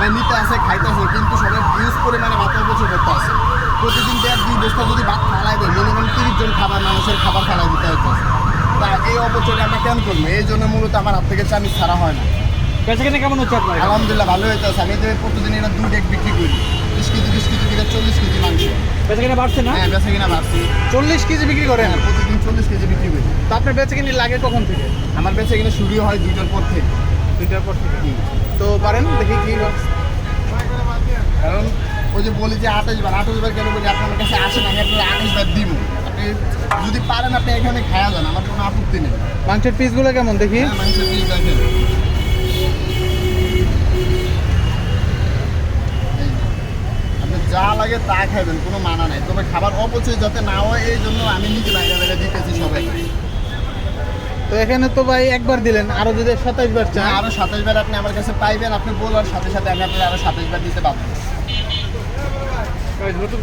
সবাই নিতে আসে খাইতেছে, কিন্তু সবাই ইউজ পরিমাণে ভাত অপচয় করতে আসে। প্রতিদিন 1.5-2 বস্তা যদি ভাত ফালাই দেয়, মিনিমাম 30 জন মানুষের খাবার ফালাই দিতে হচ্ছে। তা এই অপচয়টা আমরা কেন করবো? এই জন্য মূলত আমার হাত থেকে চামিচ ছাড়া হয় না। বেচাকেনা কেমন হচ্ছে আপনার? আলহামদুলিল্লাহ ভালো হইতেছে। আমি যে প্রতিদিন এটা 2 ডেক বিক্রি করি, 20 কেজি থেকে 40 কেজি মাংস। বেচাকেনা বাড়ছে না? হ্যাঁ, বেচা কিনা বাড়ছি। 40 কেজি বিক্রি করেন? হ্যাঁ, প্রতিদিন 40 কেজি বিক্রি করি। তো আপনার বেচাকেনি লাগে কখন থেকে? আমার বেচা কিনা শুরু হয় 2টার পর থেকে। 2টার পর থেকে। তো পারেন দেখি কি কারণ ওই যে বলি যে 28 বার কেন বলি, আপনার কাছে আসেন, আমি আপনার 28 বার দিব। আপনি যদি পারেন আপনি এখানে খায়া যান, আমার কোনো আপত্তি নেই। মাংসের পিসগুলো কেমন দেখি? হ্যাঁ, মাংসের পিস দেখেন। এই যে, আপনি যা লাগে তা খাইবেন, কোনো মানা নাই। তবে খাবার অপচয় যাতে না হয় এই জন্য আমি নিজে বাইরে বাইরে দিতেছি সবাই। তো এখানে তো ভাই একবার দিলেন, আরো যদি 27 বার চান? আরো 27 বার আপনি আমার কাছে পাইবেন। আপনি বলার সাথে সাথে আমি আপনার আরো 27 বার দিতে পারবো। নতুন